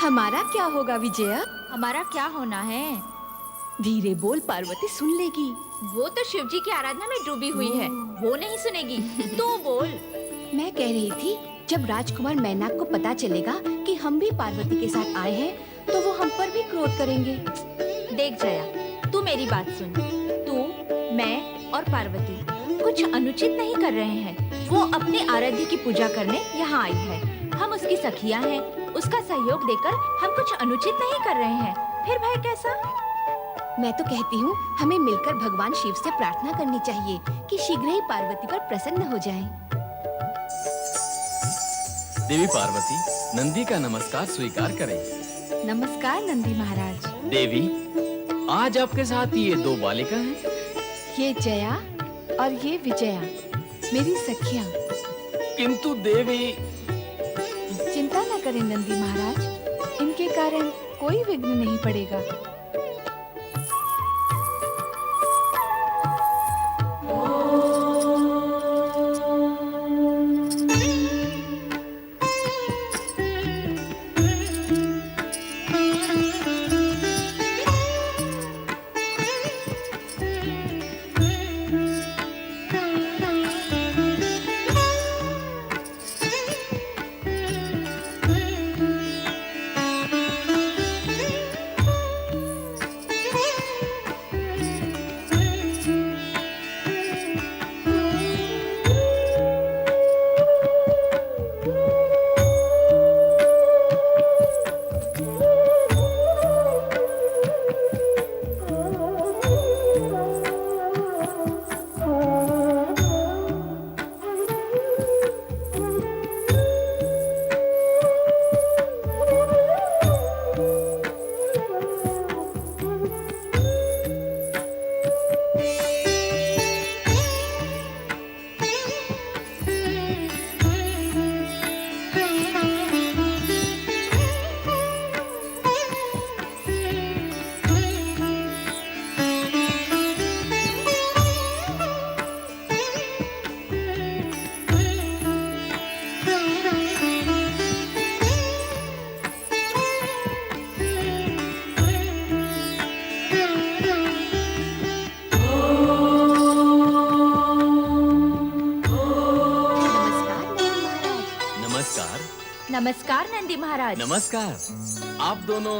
हमारा क्या होगा विजया? हमारा क्या होना है? धीरे बोल, पार्वती सुन लेगी। वो तो शिव जी की आराधना में डूबी हुई है, वो नहीं सुनेगी। तू बोल। मैं कह रही थी, जब राजकुमार मैनाक को पता चलेगा कि हम भी पार्वती के साथ आए हैं, तो वो हम पर भी क्रोध करेंगे। देख जया, तू मेरी बात सुन। तू, मैं और पार्वती कुछ अनुचित नहीं कर रहे हैं। वो अपने आराध्य की पूजा करने यहाँ आई है। हम उसकी सखियाँ हैं। उसका सहयोग देकर हम कुछ अनुचित नहीं कर रहे हैं। फिर भाई कैसा? मैं तो कहती हूँ, हमें मिलकर भगवान शिव से प्रार्थना करनी चाहिए कि शीघ्र ही पार्वती पर प्रसन्न हो जाएं। देवी पार्वती, नंदी का नमस्कार स्वीकार करें। नमस्कार नंदी महाराज। देवी, आज आपके साथ ये दो बालिका हैं। ये जया और ये विजया, मेरी सखियाँ। किंतु देवी। चिंता न करें नंदी महाराज, इनके कारण कोई विघ्न नहीं पड़ेगा। नमस्कार नंदी महाराज। नमस्कार। आप दोनों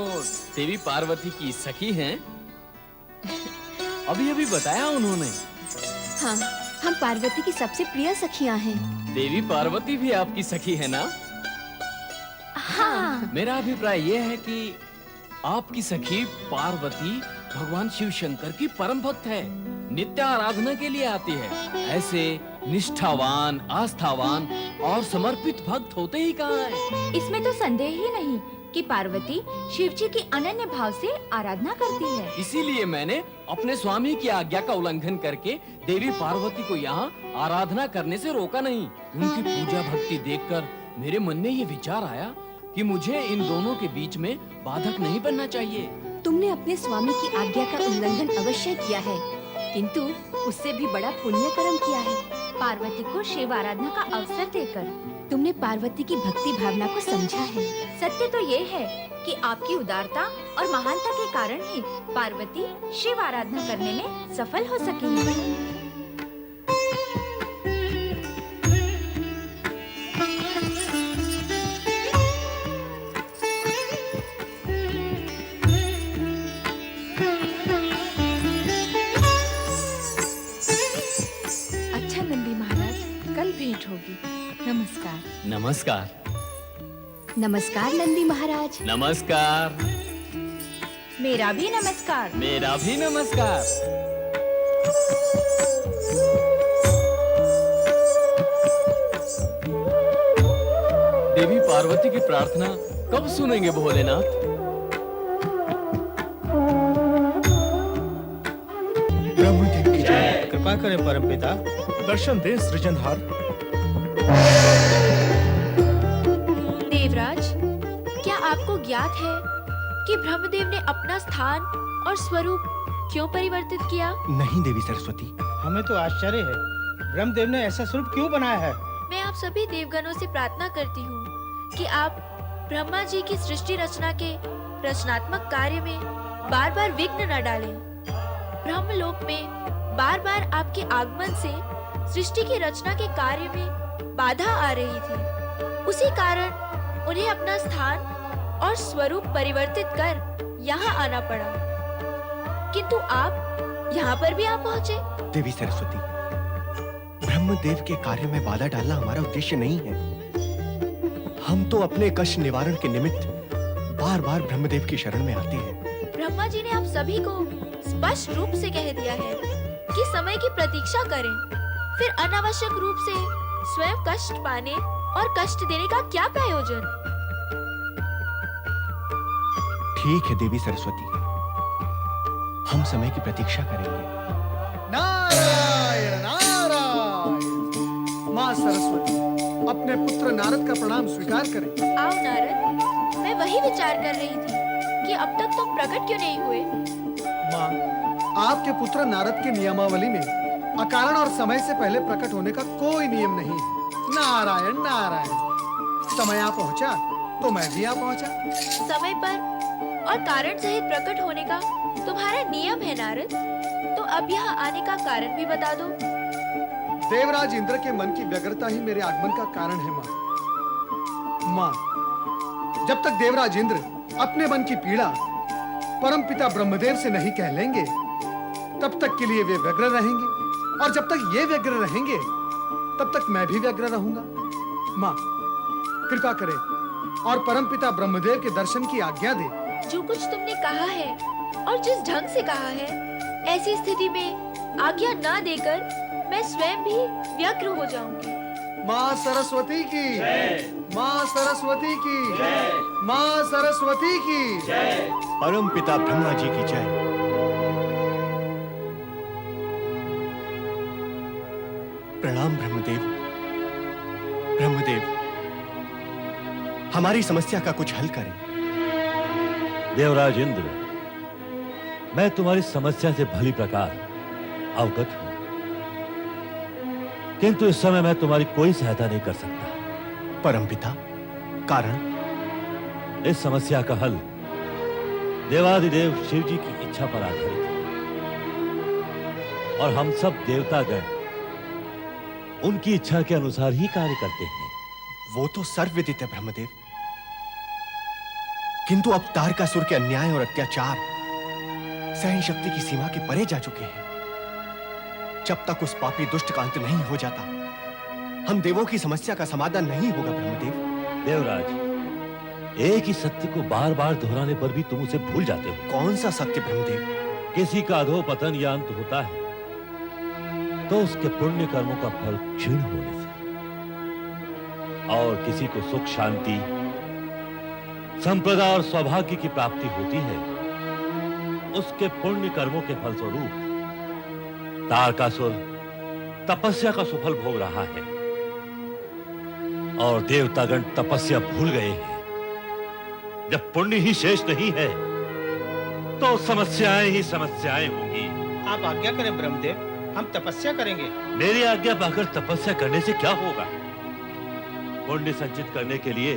देवी पार्वती की सखी हैं? अभी अभी बताया उन्होंने। हाँ, हम पार्वती की सबसे प्रिय सखियां हैं। देवी पार्वती भी आपकी सखी है ना? हाँ। मेरा अभिप्राय यह है कि आपकी सखी पार्वती भगवान शिव शंकर की परम भक्त है, नित्य आराधना के लिए आती है। ऐसे निष्ठावान, आस्थावान और समर्पित भक्त होते ही कहाँ हैं? इसमें तो संदेह ही नहीं कि पार्वती शिव जी की अनन्य भाव से आराधना करती है। इसीलिए मैंने अपने स्वामी की आज्ञा का उल्लंघन करके देवी पार्वती को यहाँ आराधना करने से रोका नहीं। उनकी पूजा भक्ति देखकर मेरे मन में ये विचार आया कि मुझे इन दोनों के बीच में बाधक नहीं बनना चाहिए। तुमने अपने स्वामी की आज्ञा का उल्लंघन अवश्य किया है, किंतु उससे भी बड़ा पुण्य कर्म किया है। पार्वती को शिव आराधना का अवसर देकर तुमने पार्वती की भक्ति भावना को समझा है। सत्य तो ये है कि आपकी उदारता और महानता के कारण ही पार्वती शिव आराधना करने में सफल हो सकी है। अच्छा नंदी महाराज, कल भेंट होगी। नमस्कार। नमस्कार। नमस्कार नंदी महाराज। नमस्कार। मेरा भी नमस्कार। मेरा भी नमस्कार। देवी पार्वती की प्रार्थना कब सुनेंगे भोलेनाथ? ब्रह्मदेव की जय। कृपा करें परमपिता, दर्शन दें सृजनहार। देवराज, क्या आपको ज्ञात है कि ब्रह्मदेव ने अपना स्थान और स्वरूप क्यों परिवर्तित किया? नहीं देवी सरस्वती, हमें तो आश्चर्य है, ब्रह्मदेव ने ऐसा स्वरूप क्यों बनाया है? मैं आप सभी देवगणों से प्रार्थना करती हूँ कि आप ब्रह्मा जी की सृष्टि रचना के रचनात्मक कार्य में बार बार विघ्न न डालें। ब्रह्मलोक में बार बार आपके आगमन से सृष्टि की रचना के कार्य में बाधा आ रही थी। उसी कारण उन्हें अपना स्थान और स्वरूप परिवर्तित कर यहाँ आना पड़ा। किंतु आप यहाँ पर भी आ पहुँचे। देवी सरस्वती, ब्रह्मदेव के कार्य में बाधा डालना हमारा उद्देश्य नहीं है। हम तो अपने कष्ट निवारण के निमित्त बार बार ब्रह्मदेव की शरण में आते हैं। ब्रह्मा जी ने आप सभी को स्पष्ट रूप से कह दिया है कि समय की प्रतीक्षा करें, फिर अनावश्यक रूप से स्वयं कष्ट पाने और कष्ट देने का क्या प्रयोजन। ठीक है देवी सरस्वती, हम समय की प्रतीक्षा करेंगे। नारायण नारायण। माँ सरस्वती, अपने पुत्र नारद का प्रणाम स्वीकार करें। आओ नारद, मैं वही विचार कर रही थी कि अब तक तुम प्रकट क्यों नहीं हुए। माँ, आपके पुत्र नारद की नियमावली में अकारण और समय से पहले प्रकट होने का कोई नियम नहीं। नारायण नारायण। समय आ पहुँचा तो मैं भी आ पहुँचा। समय पर और कारण सहित प्रकट होने का तुम्हारा नियम है नारद, तो अब यहाँ आने का कारण भी बता दो। देवराज इंद्र के मन की व्यग्रता ही मेरे आगमन का कारण है माँ। माँ, जब तक देवराज इंद्र अपने मन की पीड़ा परमपिता ब्रह्मदेव से नहीं कह लेंगे, तब तक के लिए वे व्यग्र रहेंगे, और जब तक ये व्यग्र रहेंगे, तब तक मैं भी व्यग्र रहूंगा। माँ, कृपा करें और परमपिता ब्रह्मदेव के दर्शन की आज्ञा दे। जो कुछ तुमने कहा है और जिस ढंग से कहा है, ऐसी स्थिति में आज्ञा ना देकर मैं स्वयं भी व्यग्र हो जाऊंगी। माँ सरस्वती की, माँ सरस्वती की, माँ सरस्वती की। परम पिता ब्रह्मा जी की जय। प्रणाम ब्रह्मदेव। ब्रह्मदेव, हमारी समस्या का कुछ हल करें। देवराज इंद्र, मैं तुम्हारी समस्या से भली प्रकार अवगत हूं, किंतु इस समय मैं तुम्हारी कोई सहायता नहीं कर सकता। परमपिता, कारण? इस समस्या का हल देवादिदेव शिव जी की इच्छा पर आधारित है, और हम सब देवतागण उनकी इच्छा के अनुसार ही कार्य करते हैं। वो तो सर्वविदित है ब्रह्मदेव, किंतु अब तारकासुर के अन्याय और अत्याचार सहन शक्ति की सीमा के परे जा चुके हैं। जब तक उस पापी दुष्ट का अंत नहीं हो जाता, हम देवों की समस्या का समाधान नहीं होगा ब्रह्मदेव। देवराज, एक ही सत्य को बार बार दोहराने पर भी तुम उसे भूल जाते हो। कौन सा सत्य ब्रह्मदेव? किसी का अधोपतन या अंत होता है तो उसके पुण्य कर्मों का फल क्षीण होने से, और किसी को सुख शांति संप्रदा और सौभाग्य की प्राप्ति होती है उसके पुण्य कर्मों के फलस्वरूप। तारकासुर तपस्या का सुफल भोग रहा है, और देवतागण तपस्या भूल गए हैं। जब पुण्य ही शेष नहीं है तो समस्याएं ही समस्याएं होंगी। आप आज्ञा करें ब्रह्मदेव, हम तपस्या करेंगे। मेरी आज्ञा पाकर तपस्या करने से क्या होगा? पुण्य संचित करने के लिए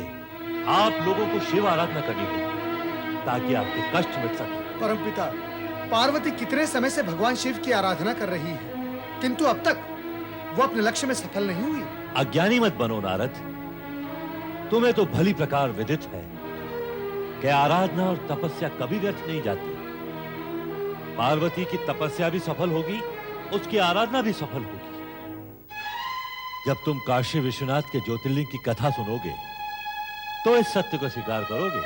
आप लोगों को शिव आराधना करनी होगी, ताकि आपके कष्ट मिट सके। परमपिता, पार्वती कितने समय से भगवान शिव की आराधना कर रही है, किंतु अब तक वो अपने लक्ष्य में सफल नहीं हुई। अज्ञानी मत बनो नारद, तुम्हें तो भली प्रकार विदित है कि आराधना और तपस्या कभी व्यर्थ नहीं जाती। पार्वती की तपस्या भी सफल होगी, उसकी आराधना भी सफल होगी। जब तुम काशी विश्वनाथ के ज्योतिर्लिंग की कथा सुनोगे तो इस सत्य को स्वीकार करोगे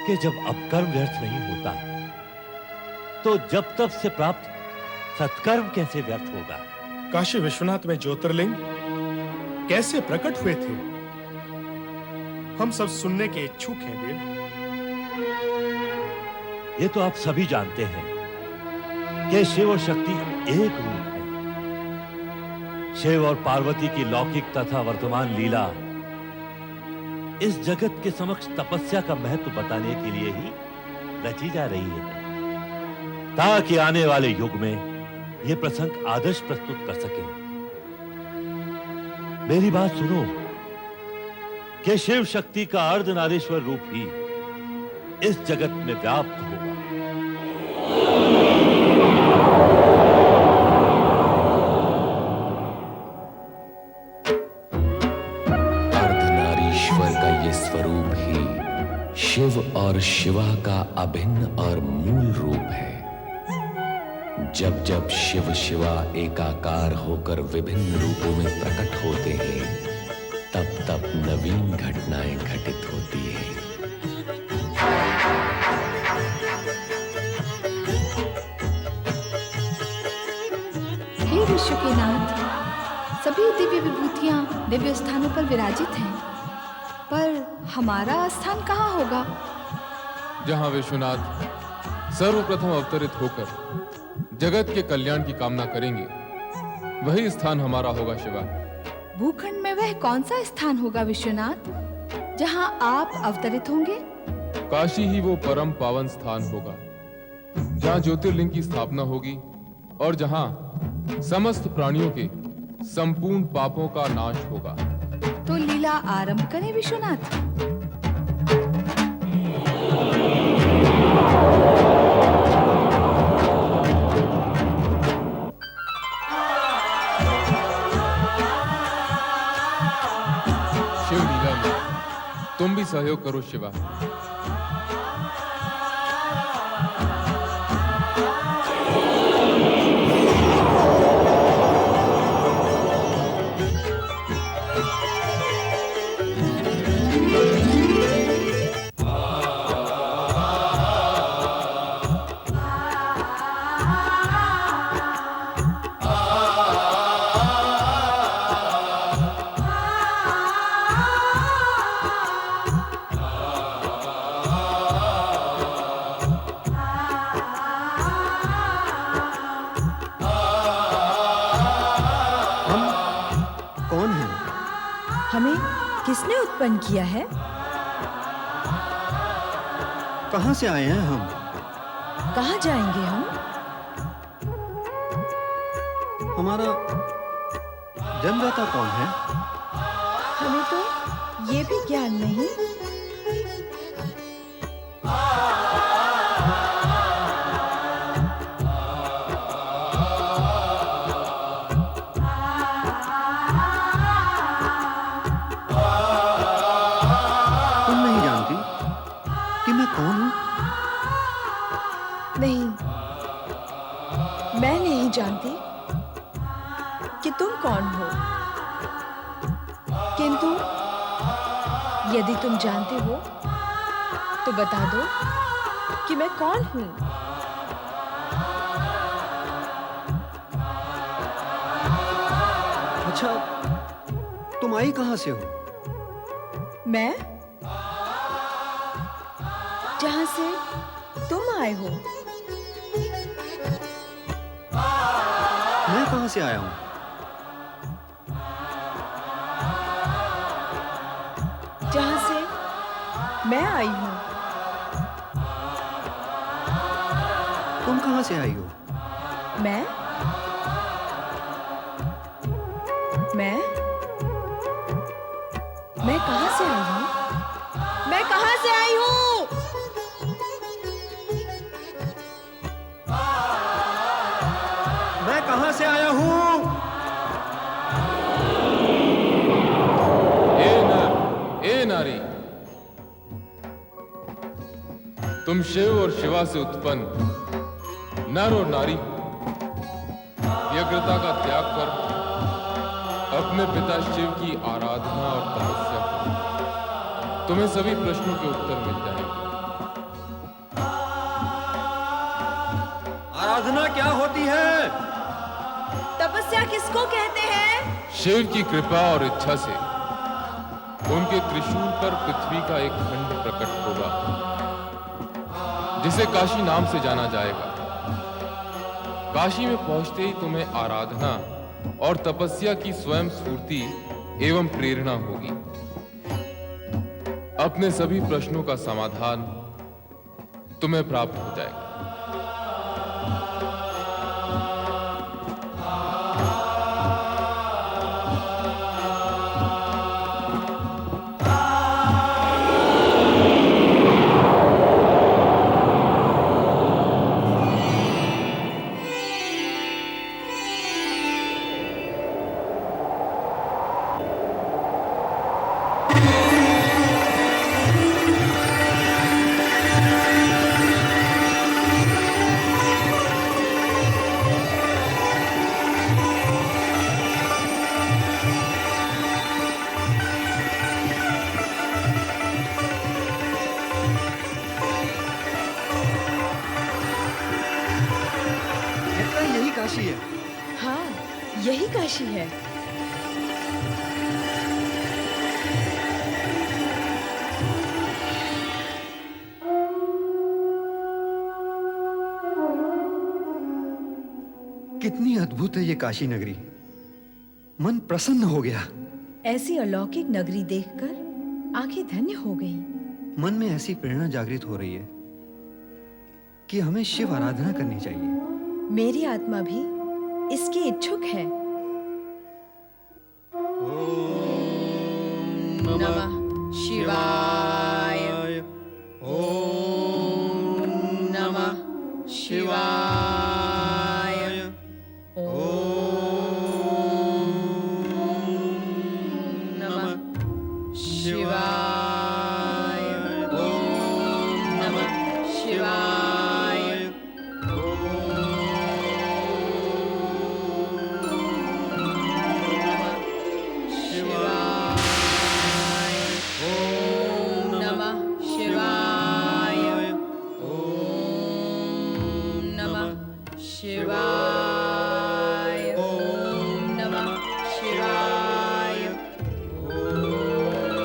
कि जब अपकर्म व्यर्थ नहीं होता तो जब तब से प्राप्त सत्कर्म कैसे व्यर्थ होगा? काशी विश्वनाथ में ज्योतिर्लिंग कैसे प्रकट हुए थे, हम सब सुनने के इच्छुक हैं देव। ये तो आप सभी जानते हैं कि शिव और शक्ति एक रूप है। शिव और पार्वती की लौकिक तथा वर्तमान लीला इस जगत के समक्ष तपस्या का महत्व बताने के लिए ही रची जा रही है, ताकि आने वाले युग में यह प्रसंग आदर्श प्रस्तुत कर सके। मेरी बात सुनो, कि शिव शक्ति का अर्धनारीश्वर रूप ही इस जगत में व्याप्त होगा। अर्धनारीश्वर का ये स्वरूप ही शिव और शिवा का अभिन्न और मूल रूप है। जब जब शिव शिवा एकाकार होकर विभिन्न रूपों में प्रकट होते हैं, तब तब नवीन घटनाएं घटित होती हैं। हे विश्व के नाथ, सभी दिव्य विभूतियां दिव्य स्थानों पर विराजित हैं, पर हमारा स्थान कहाँ होगा? जहां विश्वनाथ सर्वप्रथम अवतरित होकर जगत के कल्याण की कामना करेंगे, वही स्थान हमारा होगा शिवा। भूखंड में वह कौन सा स्थान होगा विश्वनाथ, जहां आप अवतरित होंगे? काशी ही वो परम पावन स्थान होगा, जहां ज्योतिर्लिंग की स्थापना होगी और जहां समस्त प्राणियों के संपूर्ण पापों का नाश होगा। तो लीला आरंभ करें विश्वनाथ। शिव लीला में तुम भी सहयोग करो शिवा। कौन है? हमें किसने उत्पन्न किया है? कहां से आए हैं हम? कहाँ जाएंगे हम? हमारा जन्मदाता कौन है? हमें तो ये भी ज्ञान नहीं। तुम नहीं जानती कि मैं कौन हूं? नहीं, मैं नहीं जानती कि तुम कौन हो, किंतु यदि तुम जानते हो तो बता दो कि मैं कौन हूं। अच्छा, तुम आई कहां से हो? मैं जहां से तुम आए हो। मैं कहां से आया हूं? जहां से मैं आई हूं। तुम कहां से आई हो? मैं कहां से आई हूं? मैं कहां से आई हूं? मैं कहां से आया हूं? ए नारी, तुम शिव और शिवा से उत्पन्न नर और नारी व्यग्रता का त्याग कर अपने पिता शिव की आराधना और तपस्या करो। तुम्हें सभी प्रश्नों के उत्तर मिल जाएंगे। आराधना क्या होती है? तपस्या किसको कहते हैं? शिव की कृपा और इच्छा से उनके त्रिशूल पर पृथ्वी का एक खंड प्रकट होगा, जिसे काशी नाम से जाना जाएगा। काशी में पहुंचते ही तुम्हें आराधना और तपस्या की स्वयं स्फूर्ति एवं प्रेरणा होगी। अपने सभी प्रश्नों का समाधान तुम्हें प्राप्त हो जाएगा। काशी है। कितनी अद्भुत है ये काशी नगरी। मन प्रसन्न हो गया। ऐसी अलौकिक नगरी देखकर आंखें धन्य हो गई। मन में ऐसी प्रेरणा जागृत हो रही है कि हमें शिव आराधना करनी चाहिए। मेरी आत्मा भी इसकी इच्छुक है। नमः शिवाय। ओम नमः शिवाय। ओम नमः शिवाय। ओम नमः शिवाय। ओम नमः शिवाय। ओम नमः शिवाय। ओम नमः शिवाय। ओम नमः शिवाय। ओम नमः शिवाय। ओम नमः शिवाय। ओम नमः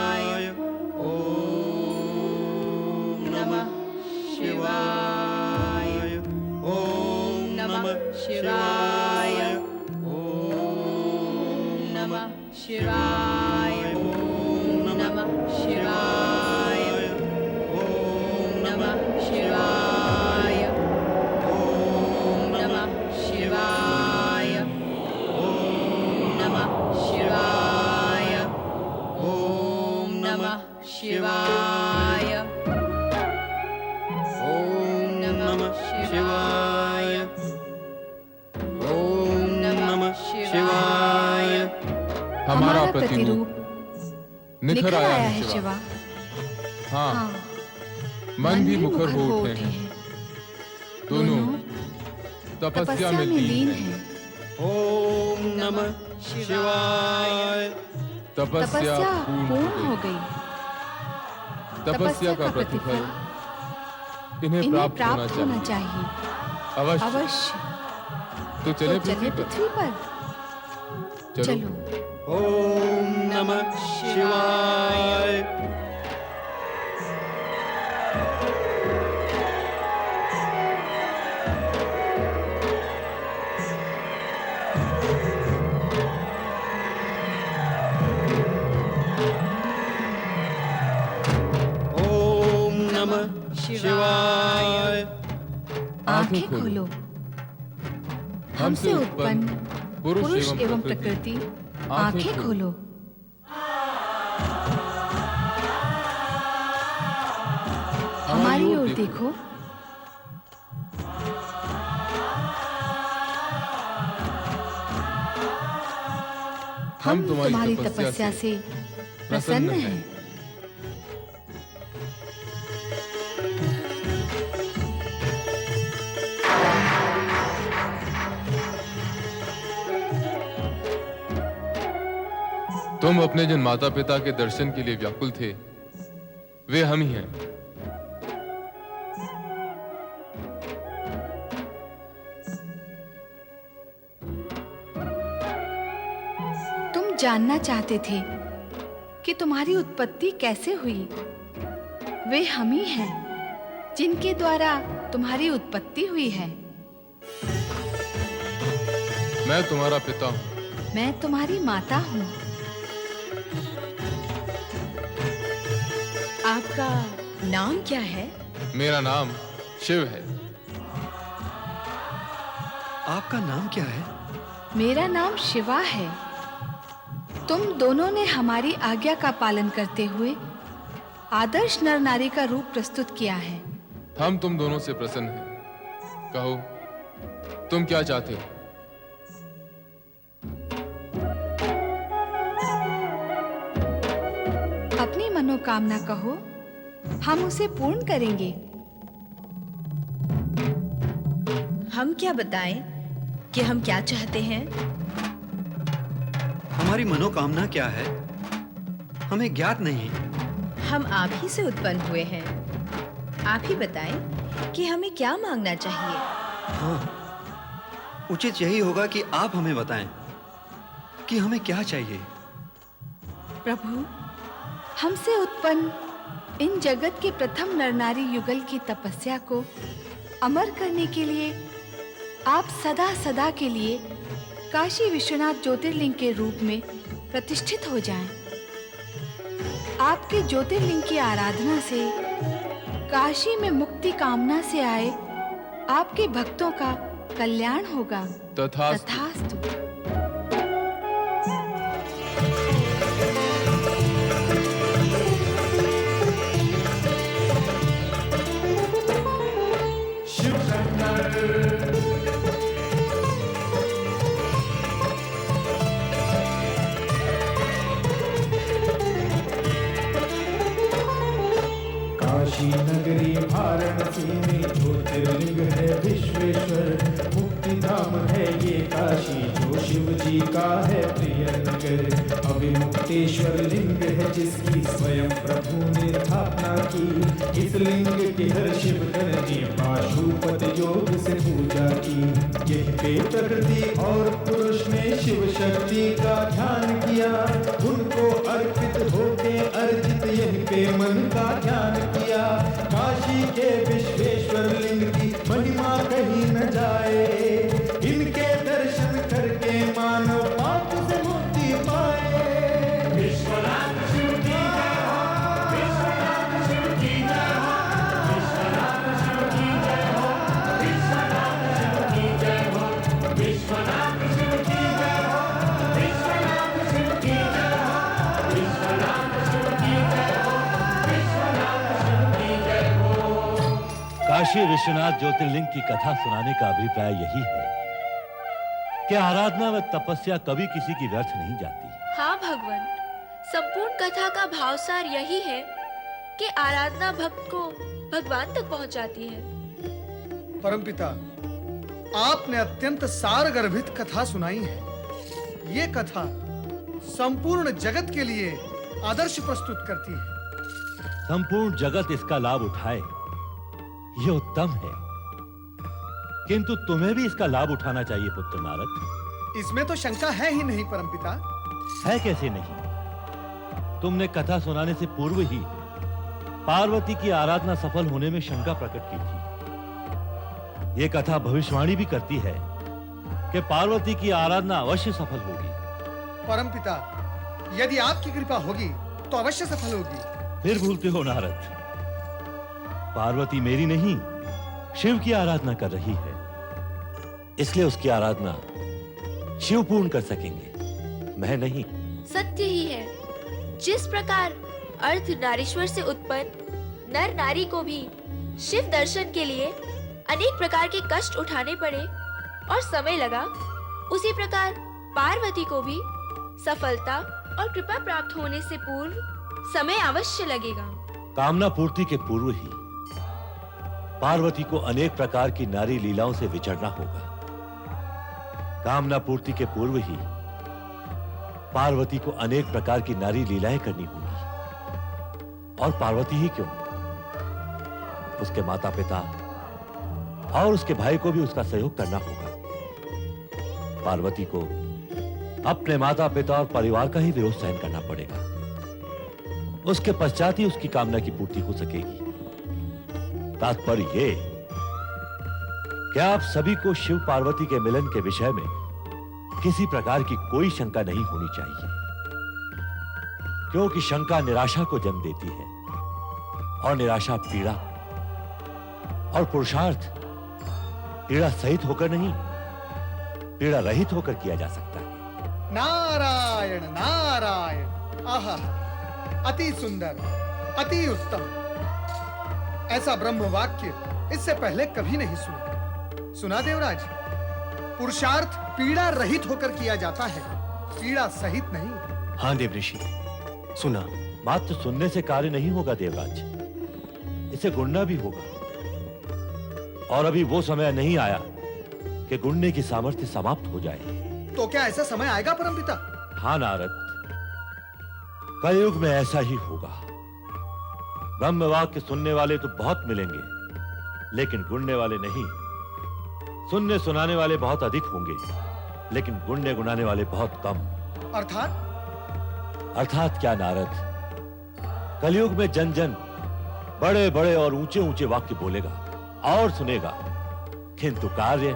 शिवाय। ओम नमः शिवाय। ओम नमः शिवाय। ओम नमः शिवाय। ओम नमः शिवाय। ओम नमः शिवाय। ओम नमः शिवाय। ओम नमः शिवाय। ओम नमः शिवाय। हमारा प्रतिरूप निखर आया है शिवा। शिवा। हाँ, हाँ, मन भी मुखर हो उठे हैं। दोनों तपस्या में लीन हैं। ओम नमः शिवाय। तपस्या पूर्ण हो गई। गई। तपस्या का प्रतिफल इन्हें प्राप्त होना चाहिए। चाहिए। अवश्य। अवश्य। तो चले तो चले पृथ्वी पर। चलो। ओम नमः शिवाय। ओम नमः शिवाय। आंखें खोलो। हमसे उत्पन्न पुरुष एवं प्रकृति आंखें खोलो। हमारी ओर देखो। हम तुम्हारी तपस्या से प्रसन्न हैं। तुम अपने जिन माता पिता के दर्शन के लिए व्याकुल थे, वे हम ही हैं। तुम जानना चाहते थे कि तुम्हारी उत्पत्ति कैसे हुई। वे हम ही हैं जिनके द्वारा तुम्हारी उत्पत्ति हुई है। मैं तुम्हारा पिता हूँ। मैं तुम्हारी माता हूँ। आपका नाम क्या है? मेरा नाम शिव है। आपका नाम क्या है? मेरा नाम शिवा है। तुम दोनों ने हमारी आज्ञा का पालन करते हुए आदर्श नर नारी का रूप प्रस्तुत किया है। हम तुम दोनों से प्रसन्न हैं। कहो, तुम क्या चाहते हो? अपनी मनोकामना कहो, हम उसे पूर्ण करेंगे। हम क्या बताएं कि हम क्या चाहते हैं? हमारी मनोकामना क्या है, हमें ज्ञात नहीं। हम आप ही से उत्पन्न हुए हैं। आप ही बताएं कि हमें क्या मांगना चाहिए। हाँ, उचित यही होगा कि आप हमें बताएं कि हमें क्या चाहिए। प्रभु, हमसे उत्पन्न इन जगत के प्रथम नरनारी युगल की तपस्या को अमर करने के लिए आप सदा सदा के लिए काशी विश्वनाथ ज्योतिर्लिंग के रूप में प्रतिष्ठित हो जाएं। आपके ज्योतिर्लिंग की आराधना से काशी में मुक्ति कामना से आए आपके भक्तों का कल्याण होगा। तथास्तु। तथास्तु। काशी नगरी वाराणसी में ज्योतिर्लिंग है विश्वेश्वर, मुक्ति धाम है ये काशी जो शिव जी का है प्रिय नगर। अभिमुक्तेश्वर लिंग है जिसकी स्वयं प्रभु ने स्थापना की। इस लिंग के हर शिव गण ने पाशुपत योग से पूजा की। यह पे प्रकृति और पुरुष ने शिव शक्ति का ध्यान किया। उनको अर्पित होके अर्जित यह पे मन का ध्यान किया। काशी के विश्वेश्वर लिंग की महिमा कहीं न जाए। इनके दर्शन करके मानव पाप से मुक्ति पाए। विश्वनाथ शिव की जय हो, विश्वनाथ शिव की जय हो, विश्वनाथ शिव की जय हो, विश्वनाथ शिव की जय हो, विश्वनाथ शिव की जय हो, विश्वनाथ शिव की जय हो, विश्वनाथ शिव की जय हो, विश्वनाथ शिव की जय हो। काशी विश्वनाथ ज्योतिर्लिंग की कथा सुनाने का अभिप्राय यही है कि आराधना व तपस्या कभी किसी की व्यर्थ नहीं जाती। हाँ भगवान, संपूर्ण कथा का भावसार यही है कि आराधना भक्त को भगवान तक पहुंचाती है। परमपिता, आपने अत्यंत सारगर्भित कथा सुनाई है। ये कथा संपूर्ण जगत के लिए आदर्श प्रस्तुत करती है। संपूर्ण जगत इसका लाभ उठाए, यह उत्तम है, किंतु तुम्हें भी इसका लाभ उठाना चाहिए पुत्र नारद। इसमें तो शंका है ही नहीं परमपिता। है कैसे नहीं? तुमने कथा सुनाने से पूर्व ही पार्वती की आराधना सफल होने में शंका प्रकट की थी। यह कथा भविष्यवाणी भी करती है कि पार्वती की आराधना अवश्य सफल होगी। परमपिता, यदि आपकी कृपा होगी तो अवश्य सफल होगी। फिर भूलते हो नारद, पार्वती मेरी नहीं शिव की आराधना कर रही है, इसलिए उसकी आराधना शिव पूर्ण कर सकेंगे, मैं नहीं। सत्य ही है, जिस प्रकार अर्ध नारीश्वर से उत्पन्न नर नारी को भी शिव दर्शन के लिए अनेक प्रकार के कष्ट उठाने पड़े और समय लगा, उसी प्रकार पार्वती को भी सफलता और कृपा प्राप्त होने से पूर्व समय अवश्य लगेगा। कामना पूर्ति के पूर्व ही पार्वती को अनेक प्रकार की नारी लीलाओं से विचरना होगा। कामना पूर्ति के पूर्व ही पार्वती को अनेक प्रकार की नारी लीलाएं करनी होंगी। और पार्वती ही क्यों, उसके माता पिता और उसके भाई को भी उसका सहयोग करना होगा। पार्वती को अपने माता पिता और परिवार का ही विरोध सहन करना पड़ेगा। उसके पश्चात ही उसकी कामना की पूर्ति हो सकेगी। तात्पर्य ये कि आप सभी को शिव पार्वती के मिलन के विषय में किसी प्रकार की कोई शंका नहीं होनी चाहिए, क्योंकि शंका निराशा को जन्म देती है और निराशा पीड़ा, और पुरुषार्थ पीड़ा सहित होकर नहीं, पीड़ा रहित होकर किया जा सकता है। नारायण नारायण, आहा, अति सुंदर, अति उत्तम। ऐसा ब्रह्म वाक्य इससे पहले कभी नहीं सुना। सुना देवराज, पुरुषार्थ पीड़ा रहित होकर किया जाता है, पीड़ा सहित नहीं। हाँ देवऋषि, सुना। मात्र सुनने से कार्य नहीं होगा देवराज, इसे गुणना भी होगा। और अभी वो समय नहीं आया कि गुणने की सामर्थ्य समाप्त हो जाए। तो क्या ऐसा समय आएगा परमपिता? हाँ नारद, कलयुग में ऐसा ही होगा। ब्रह्म वाक्य सुनने वाले तो बहुत मिलेंगे, लेकिन गुणने वाले नहीं। सुनने सुनाने वाले बहुत अधिक होंगे, लेकिन गुणने गुनाने वाले बहुत कम। अर्थात क्या नारद? कलयुग में जन जन बड़े बड़े और ऊंचे ऊंचे वाक्य बोलेगा और सुनेगा, किंतु कार्य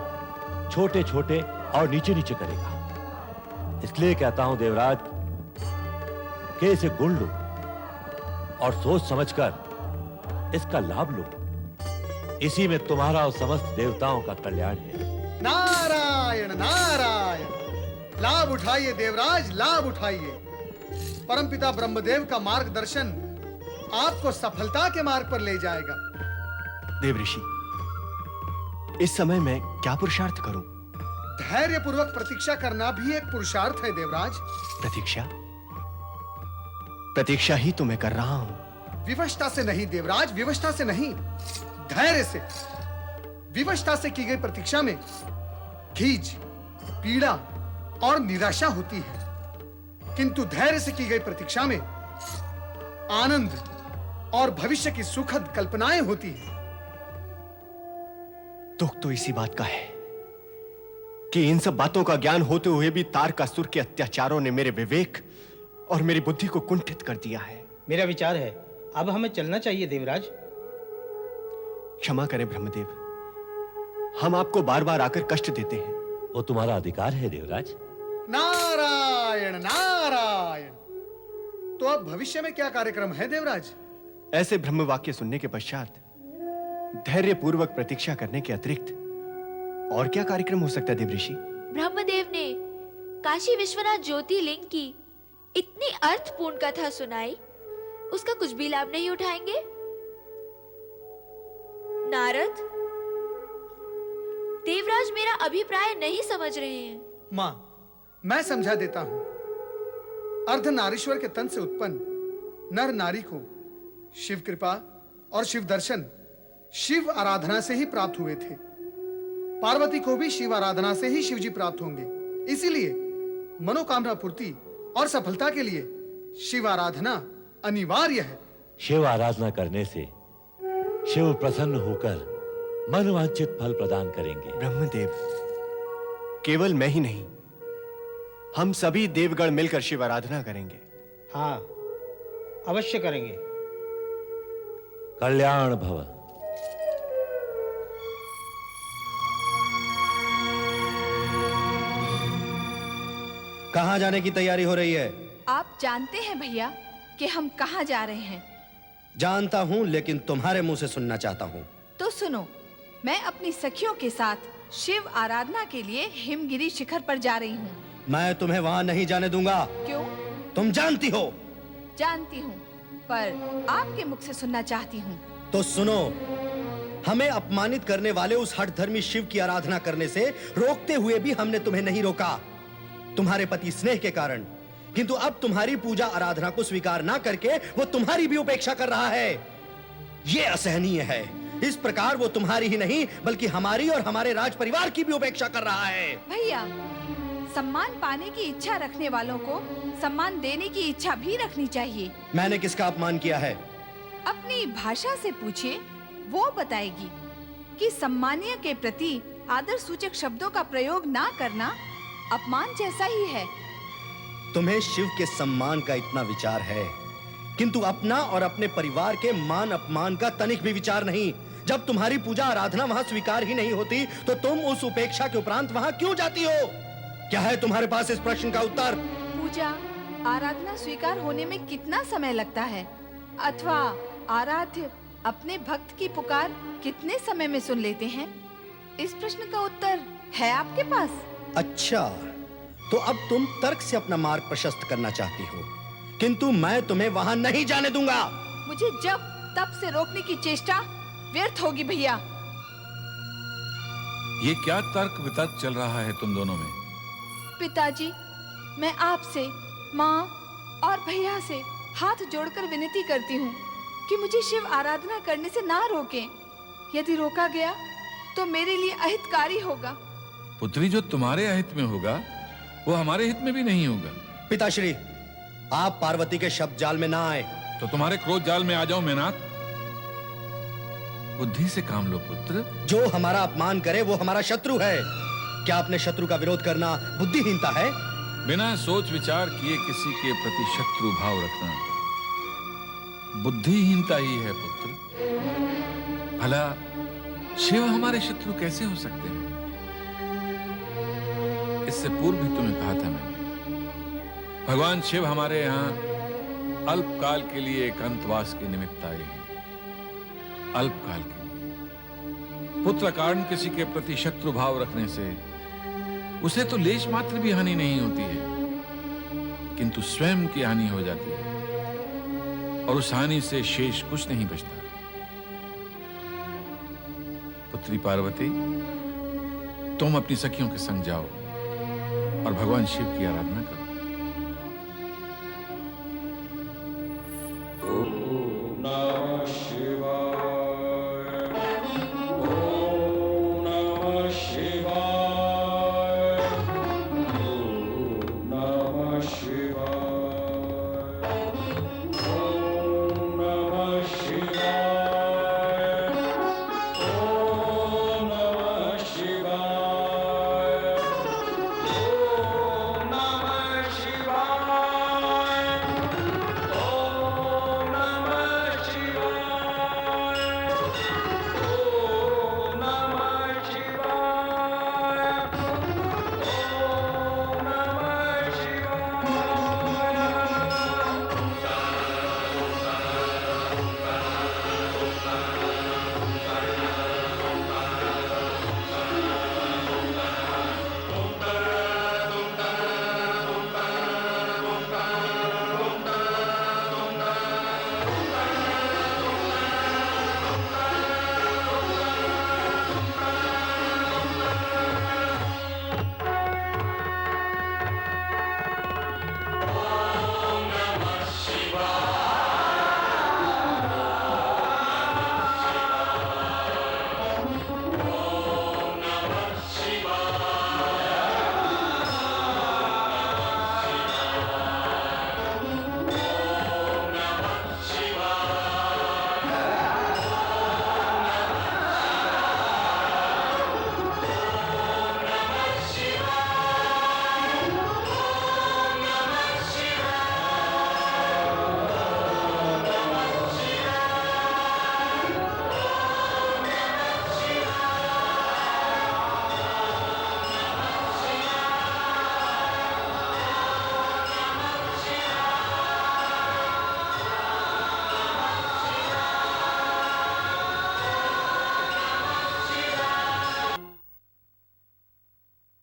छोटे छोटे और नीचे नीचे करेगा। इसलिए कहता हूं देवराज कि इसे गुण लो और सोच समझकर इसका लाभ लो। इसी में तुम्हारा और समस्त देवताओं का कल्याण है। नारायण नारायण, लाभ उठाइए देवराज, लाभ उठाइए। परमपिता ब्रह्मदेव का मार्गदर्शन आपको सफलता के मार्ग पर ले जाएगा। देवऋषि, इस समय मैं क्या पुरुषार्थ करूं? धैर्य पूर्वक प्रतीक्षा करना भी एक पुरुषार्थ है देवराज। प्रतीक्षा? प्रतीक्षा ही तो मैं कर रहा हूं। विवशता से नहीं देवराज, विवशता से नहीं, धैर्य से। विवशता से की गई प्रतीक्षा में खीज, पीड़ा और निराशा होती है, किंतु धैर्य से की गई प्रतीक्षा में आनंद और भविष्य की सुखद कल्पनाएं होती हैं। दुख तो इसी बात का है कि इन सब बातों का ज्ञान होते हुए भी तारकासुर के अत्याचारों ने मेरे विवेक और मेरी बुद्धि को कुंठित कर दिया है। मेरा विचार है अब हमें चलना चाहिए देवराज। क्षमा करें ब्रह्मदेव, हम आपको बार बार आकर कष्ट देते हैं। वो तुम्हारा अधिकार है देवराज। नारायण नारायण। तो अब भविष्य में क्या कार्यक्रम है देवराज? ऐसे ब्रह्म वाक्य सुनने के पश्चात धैर्य पूर्वक प्रतीक्षा करने के अतिरिक्त और क्या कार्यक्रम हो सकता है देवऋषि? ब्रह्मदेव ने काशी विश्वनाथ ज्योतिर्लिंग की इतनी अर्थपूर्ण कथा सुनाई, उसका कुछ भी लाभ नहीं उठाएंगे? नारद, देवराज मेरा अभिप्राय नहीं समझ रहे हैं। मां, मैं समझा देता हूं। अर्धनारीश्वर के तन से उत्पन्न नर नारी को शिव कृपा और शिव दर्शन शिव आराधना से ही प्राप्त हुए थे। पार्वती को भी शिव आराधना से ही शिवजी प्राप्त होंगे। इसीलिए मनोकामना पूर्ति और सफलता के लिए शिव आराधना अनिवार्य है। शिव आराधना करने से शिव प्रसन्न होकर मनवांछित फल प्रदान करेंगे। ब्रह्मदेव, केवल मैं ही नहीं, हम सभी देवगण मिलकर शिव आराधना करेंगे। हाँ, अवश्य करेंगे। कल्याण भव। कहां जाने की तैयारी हो रही है? आप जानते हैं भैया कि हम कहाँ जा रहे हैं? जानता हूं, लेकिन तुम्हारे मुंह से सुनना चाहता हूं। तो सुनो, मैं अपनी सखियों के साथ शिव आराधना के लिए हिमगिरी शिखर पर जा रही हूँ। मैं तुम्हें वहां नहीं जाने दूंगा। क्यों? तुम जानती हो। जानती हूँ, पर आपके मुख से सुनना चाहती हूँ। तो सुनो, हमें अपमानित करने वाले उस हठधर्मी शिव की आराधना करने से रोकते हुए भी हमने तुम्हें नहीं रोका, तुम्हारे पति स्नेह के कारण। किंतु अब तुम्हारी पूजा आराधना को स्वीकार ना करके वो तुम्हारी भी उपेक्षा कर रहा है। ये असहनीय है। इस प्रकार वो तुम्हारी ही नहीं बल्कि हमारी और हमारे राज परिवार की भी उपेक्षा कर रहा है। भैया, सम्मान पाने की इच्छा रखने वालों को सम्मान देने की इच्छा भी रखनी चाहिए। मैंने किसका अपमान किया है? अपनी भाषा से पूछिए, वो बताएगी कि सम्मानीय के प्रति आदर सूचक शब्दों का प्रयोग ना करना अपमान जैसा ही है। तुम्हें शिव के सम्मान का इतना विचार है, किंतु अपना और अपने परिवार के मान अपमान का तनिक भी विचार नहीं। जब तुम्हारी पूजा आराधना वहां स्वीकार ही नहीं होती तो तुम उस उपेक्षा के उपरांत वहां क्यों जाती हो? क्या है तुम्हारे पास इस प्रश्न का उत्तर? पूजा आराधना स्वीकार होने में कितना समय लगता है, अथवा आराध्य अपने भक्त की पुकार कितने समय में सुन लेते हैं? इस प्रश्न का उत्तर है आपके पास? अच्छा, तो अब तुम तर्क से अपना मार्ग प्रशस्त करना चाहती हो, किंतु मैं तुम्हें वहां नहीं जाने दूंगा। मुझे जब तब से रोकने की चेष्टा व्यर्थ होगी भैया। ये क्या तर्क वितर्क चल रहा है तुम दोनों में? पिताजी, मैं आपसे, माँ और भैया से हाथ जोड़कर विनती करती हूँ कि मुझे शिव आराधना करने से ना रोकें। यदि रोका गया तो मेरे लिए अहितकारी होगा। पुत्री, जो तुम्हारे अहित में होगा वो हमारे हित में भी नहीं होगा। पिताश्री, आप पार्वती के शब्द जाल में ना आए। तो तुम्हारे क्रोध जाल में आ जाऊं मेनाक? बुद्धि से काम लो पुत्र। जो हमारा अपमान करे वो हमारा शत्रु है। क्या अपने शत्रु का विरोध करना बुद्धिहीनता है? बिना सोच विचार किए किसी के प्रति शत्रु भाव रखना बुद्धिहीनता ही है पुत्र। भला शिव हमारे शत्रु कैसे हो सकते हैं? इससे पूर्व भी तुम्हें कहा था मैंने, भगवान शिव हमारे यहाँ अल्पकाल के लिए एकांतवास के निमित्त आए हैं। अल्पकाल के लिए पुत्र कारण किसी के प्रति शत्रु भाव रखने से उसे तो लेश मात्र भी हानि नहीं होती है, किंतु स्वयं की हानि हो जाती है और उस हानि से शेष कुछ नहीं बचता। पुत्री पार्वती, तुम अपनी सखियों के संग जाओ और भगवान शिव की आराधना करो।